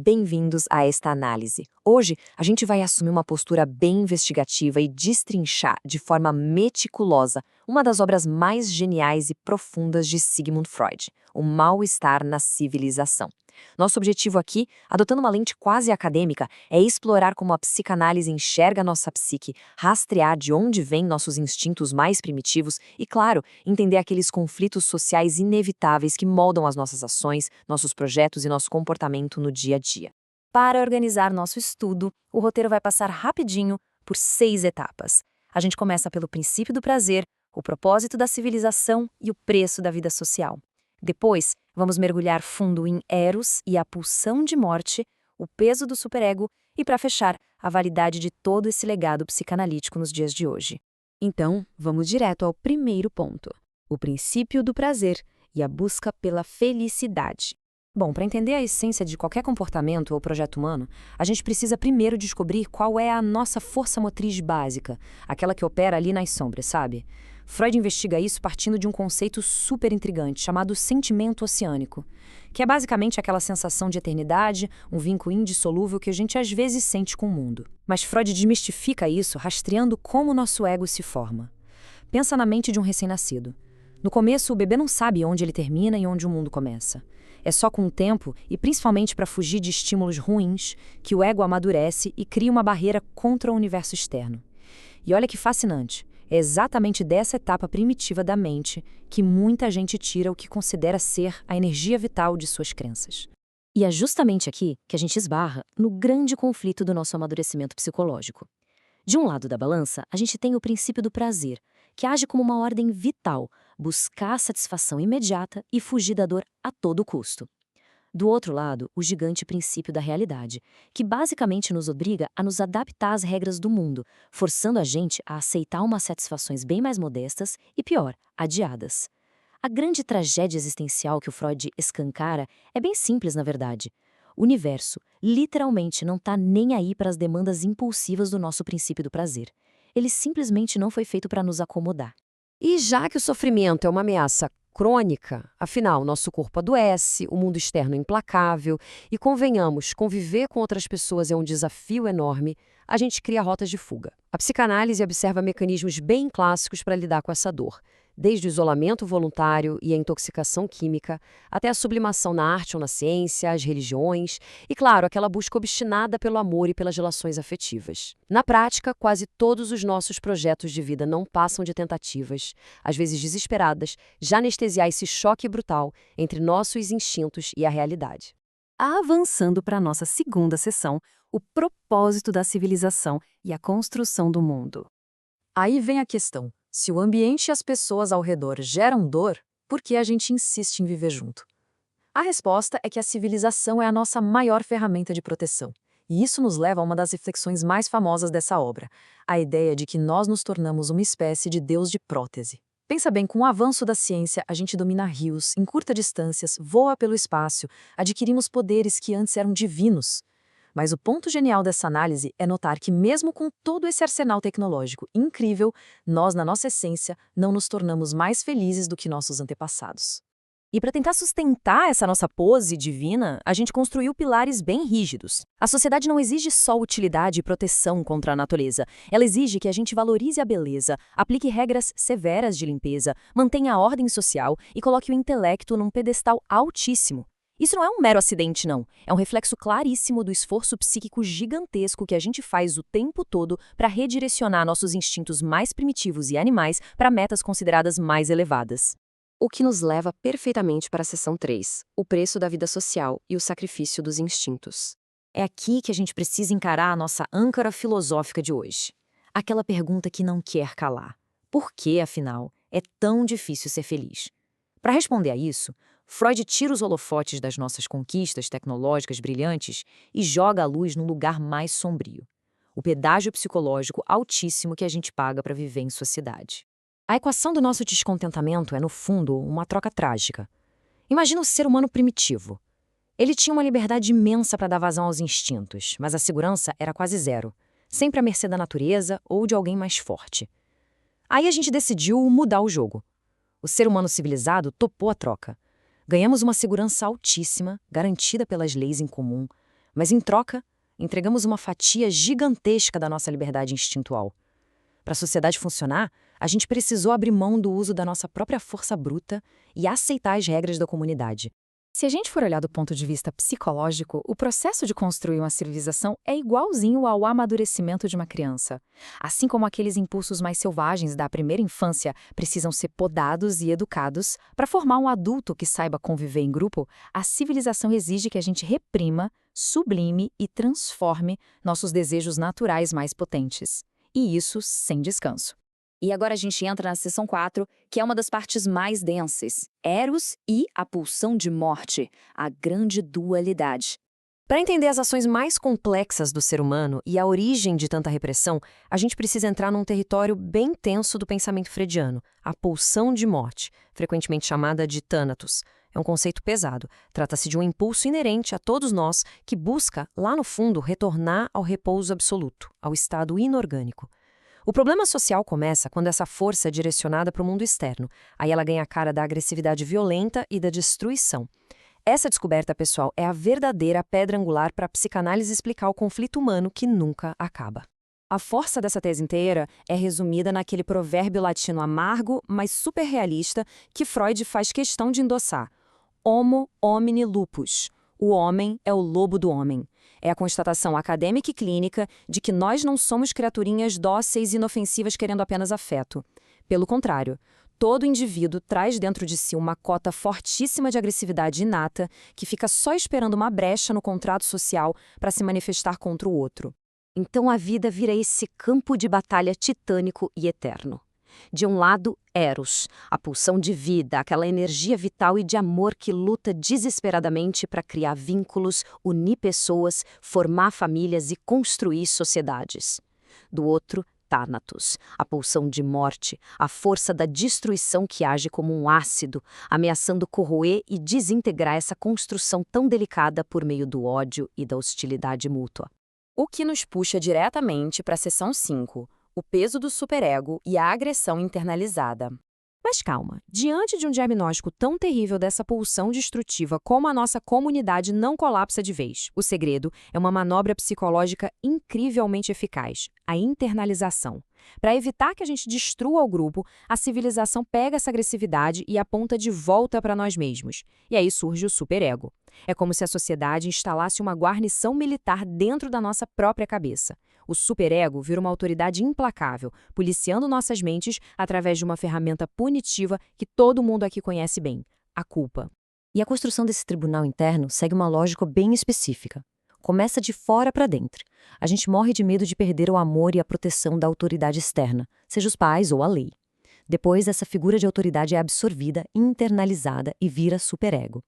bem-vindos a esta análise. Hoje, a gente vai assumir uma postura bem investigativa e destrinchar de forma meticulosa uma das obras mais geniais e profundas de Sigmund Freud, O Mal-Estar na Civilização. Nosso objetivo aqui, adotando uma lente quase acadêmica, é explorar como a psicanálise enxerga nossa psique, rastrear de onde vêm nossos instintos mais primitivos e, claro, entender aqueles conflitos sociais inevitáveis que moldam as nossas ações, nossos projetos e nosso comportamento no dia a dia. Para organizar nosso estudo, o roteiro vai passar rapidinho por 6 etapas. A gente começa pelo princípio do prazer, o propósito da civilização e o preço da vida social. Depois, vamos mergulhar fundo em Eros e a pulsão de morte, o peso do superego e, para fechar, a validade de todo esse legado psicanalítico nos dias de hoje. Então, vamos direto ao primeiro ponto: o princípio do prazer e a busca pela felicidade. Bom, para entender a essência de qualquer comportamento ou projeto humano, a gente precisa primeiro descobrir qual é a nossa força motriz básica, aquela que opera ali nas sombras, sabe? Freud investiga isso partindo de um conceito super intrigante chamado sentimento oceânico, que é basicamente aquela sensação de eternidade, um vínculo indissolúvel que a gente às vezes sente com o mundo. Mas Freud desmistifica isso rastreando como o nosso ego se forma. Pensa na mente de um recém-nascido. No começo, o bebê não sabe onde ele termina e onde o mundo começa. É só com o tempo, e principalmente para fugir de estímulos ruins, que o ego amadurece e cria uma barreira contra o universo externo. E olha que fascinante, é exatamente dessa etapa primitiva da mente que muita gente tira o que considera ser a energia vital de suas crenças. E é justamente aqui que a gente esbarra no grande conflito do nosso amadurecimento psicológico. De um lado da balança, a gente tem o princípio do prazer, que age como uma ordem vital, buscar a satisfação imediata e fugir da dor a todo custo. Do outro lado, o gigante princípio da realidade, que basicamente nos obriga a nos adaptar às regras do mundo, forçando a gente a aceitar umas satisfações bem mais modestas e, pior, adiadas. A grande tragédia existencial que o Freud escancara é bem simples, na verdade. O universo, literalmente, não está nem aí para as demandas impulsivas do nosso princípio do prazer. Ele simplesmente não foi feito para nos acomodar. E já que o sofrimento é uma ameaça crônica, afinal, nosso corpo adoece, o mundo externo é implacável e, convenhamos, conviver com outras pessoas é um desafio enorme, a gente cria rotas de fuga. A psicanálise observa mecanismos bem clássicos para lidar com essa dor, desde o isolamento voluntário e a intoxicação química, até a sublimação na arte ou na ciência, as religiões e, claro, aquela busca obstinada pelo amor e pelas relações afetivas. Na prática, quase todos os nossos projetos de vida não passam de tentativas, às vezes desesperadas, de anestesiar esse choque brutal entre nossos instintos e a realidade. Avançando para a nossa segunda sessão, o propósito da civilização e a construção do mundo. Aí vem a questão: se o ambiente e as pessoas ao redor geram dor, por que a gente insiste em viver junto? A resposta é que a civilização é a nossa maior ferramenta de proteção. E isso nos leva a uma das reflexões mais famosas dessa obra, a ideia de que nós nos tornamos uma espécie de Deus de prótese. Pensa bem, com o avanço da ciência, a gente domina rios, em curta distâncias, voa pelo espaço, adquirimos poderes que antes eram divinos. Mas o ponto genial dessa análise é notar que, mesmo com todo esse arsenal tecnológico incrível, nós, na nossa essência, não nos tornamos mais felizes do que nossos antepassados. E para tentar sustentar essa nossa pose divina, a gente construiu pilares bem rígidos. A sociedade não exige só utilidade e proteção contra a natureza. Ela exige que a gente valorize a beleza, aplique regras severas de limpeza, mantenha a ordem social e coloque o intelecto num pedestal altíssimo. Isso não é um mero acidente, não. É um reflexo claríssimo do esforço psíquico gigantesco que a gente faz o tempo todo para redirecionar nossos instintos mais primitivos e animais para metas consideradas mais elevadas. O que nos leva perfeitamente para a seção 3, o preço da vida social e o sacrifício dos instintos. É aqui que a gente precisa encarar a nossa âncora filosófica de hoje. Aquela pergunta que não quer calar. Por que, afinal, é tão difícil ser feliz? Para responder a isso, Freud tira os holofotes das nossas conquistas tecnológicas brilhantes e joga a luz num lugar mais sombrio. O pedágio psicológico altíssimo que a gente paga para viver em sociedade. A equação do nosso descontentamento é, no fundo, uma troca trágica. Imagina o ser humano primitivo. Ele tinha uma liberdade imensa para dar vazão aos instintos, mas a segurança era quase zero, sempre à mercê da natureza ou de alguém mais forte. Aí a gente decidiu mudar o jogo. O ser humano civilizado topou a troca. Ganhamos uma segurança altíssima, garantida pelas leis em comum, Mas em troca, entregamos uma fatia gigantesca da nossa liberdade instintual. Para a sociedade funcionar, a gente precisou abrir mão do uso da nossa própria força bruta e aceitar as regras da comunidade. Se a gente for olhar do ponto de vista psicológico, o processo de construir uma civilização é igualzinho ao amadurecimento de uma criança. Assim como aqueles impulsos mais selvagens da primeira infância precisam ser podados e educados para formar um adulto que saiba conviver em grupo, a civilização exige que a gente reprima, sublime e transforme nossos desejos naturais mais potentes. E isso sem descanso. E agora a gente entra na seção 4, que é uma das partes mais densas. Eros e a pulsão de morte, a grande dualidade. Para entender as ações mais complexas do ser humano e a origem de tanta repressão, a gente precisa entrar num território bem tenso do pensamento freudiano, a pulsão de morte, frequentemente chamada de Thanatos. É um conceito pesado. Trata-se de um impulso inerente a todos nós que busca, lá no fundo, retornar ao repouso absoluto, ao estado inorgânico. O problema social começa quando essa força é direcionada para o mundo externo. Aí ela ganha a cara da agressividade violenta e da destruição. Essa descoberta, pessoal, é a verdadeira pedra angular para a psicanálise explicar o conflito humano que nunca acaba. A força dessa tese inteira é resumida naquele provérbio latino amargo, mas super realista, que Freud faz questão de endossar. Homo homini lupus. O homem é o lobo do homem. É a constatação acadêmica e clínica de que nós não somos criaturinhas dóceis e inofensivas querendo apenas afeto. Pelo contrário, todo indivíduo traz dentro de si uma cota fortíssima de agressividade inata que fica só esperando uma brecha no contrato social para se manifestar contra o outro. Então a vida vira esse campo de batalha titânico e eterno. De um lado, Eros, a pulsão de vida, aquela energia vital e de amor que luta desesperadamente para criar vínculos, unir pessoas, formar famílias e construir sociedades. Do outro, Thanatos, a pulsão de morte, a força da destruição que age como um ácido, ameaçando corroer e desintegrar essa construção tão delicada por meio do ódio e da hostilidade mútua. O que nos puxa diretamente para a seção 5. O peso do superego e a agressão internalizada. Mas calma, diante de um diagnóstico tão terrível dessa pulsão destrutiva, como a nossa comunidade não colapsa de vez? O segredo é uma manobra psicológica incrivelmente eficaz, a internalização. Para evitar que a gente destrua o grupo, a civilização pega essa agressividade e aponta de volta para nós mesmos. E aí surge o superego. É como se a sociedade instalasse uma guarnição militar dentro da nossa própria cabeça. O superego vira uma autoridade implacável, policiando nossas mentes através de uma ferramenta punitiva que todo mundo aqui conhece bem, a culpa. E a construção desse tribunal interno segue uma lógica bem específica. Começa de fora para dentro. A gente morre de medo de perder o amor e a proteção da autoridade externa, seja os pais ou a lei. Depois, essa figura de autoridade é absorvida, internalizada e vira superego.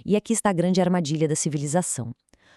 E aqui está a grande armadilha da civilização.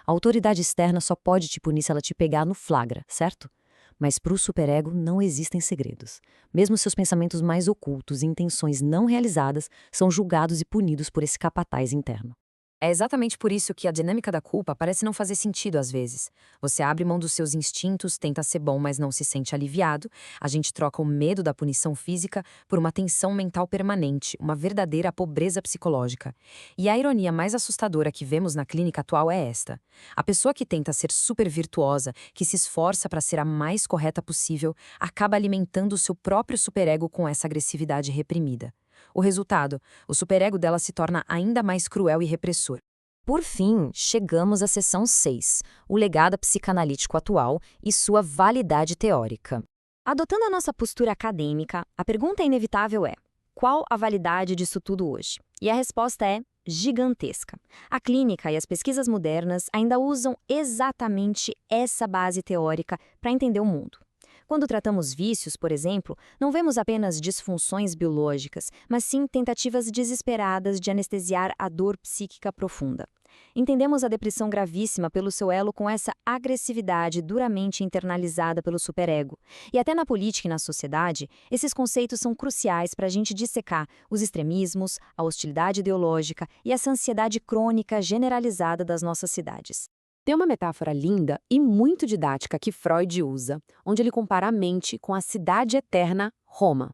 A autoridade externa só pode te punir se ela te pegar no flagra, certo? Mas para o superego não existem segredos. Mesmo seus pensamentos mais ocultos e intenções não realizadas são julgados e punidos por esse capataz interno. É exatamente por isso que a dinâmica da culpa parece não fazer sentido às vezes. Você abre mão dos seus instintos, tenta ser bom, mas não se sente aliviado. A gente troca o medo da punição física por uma tensão mental permanente, uma verdadeira pobreza psicológica. E a ironia mais assustadora que vemos na clínica atual é esta. A pessoa que tenta ser super virtuosa, que se esforça para ser a mais correta possível, acaba alimentando o seu próprio superego com essa agressividade reprimida. O resultado, o superego dela se torna ainda mais cruel e repressor. Por fim, chegamos à seção 6, o legado psicanalítico atual e sua validade teórica. Adotando a nossa postura acadêmica, a pergunta inevitável é: qual a validade disso tudo hoje? E a resposta é gigantesca. A clínica e as pesquisas modernas ainda usam exatamente essa base teórica para entender o mundo. Quando tratamos vícios, por exemplo, não vemos apenas disfunções biológicas, mas sim tentativas desesperadas de anestesiar a dor psíquica profunda. Entendemos a depressão gravíssima pelo seu elo com essa agressividade duramente internalizada pelo superego. E até na política e na sociedade, esses conceitos são cruciais para a gente dissecar os extremismos, a hostilidade ideológica e essa ansiedade crônica generalizada das nossas cidades. Tem uma metáfora linda e muito didática que Freud usa, onde ele compara a mente com a cidade eterna, Roma.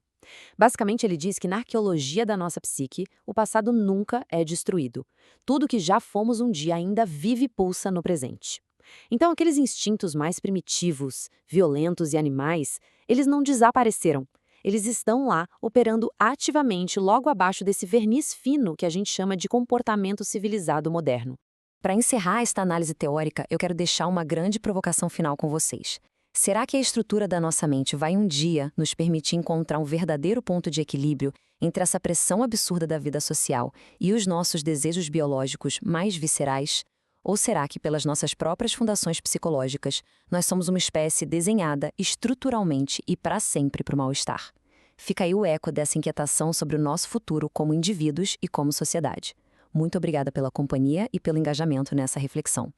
Basicamente, ele diz que na arqueologia da nossa psique, o passado nunca é destruído. Tudo que já fomos um dia ainda vive e pulsa no presente. Então, aqueles instintos mais primitivos, violentos e animais, eles não desapareceram. Eles estão lá, operando ativamente logo abaixo desse verniz fino que a gente chama de comportamento civilizado moderno. Para encerrar esta análise teórica, eu quero deixar uma grande provocação final com vocês. Será que a estrutura da nossa mente vai um dia nos permitir encontrar um verdadeiro ponto de equilíbrio entre essa pressão absurda da vida social e os nossos desejos biológicos mais viscerais? Ou será que, pelas nossas próprias fundações psicológicas, nós somos uma espécie desenhada estruturalmente e para sempre para o mal-estar? Fica aí o eco dessa inquietação sobre o nosso futuro como indivíduos e como sociedade. Muito obrigada pela companhia e pelo engajamento nessa reflexão.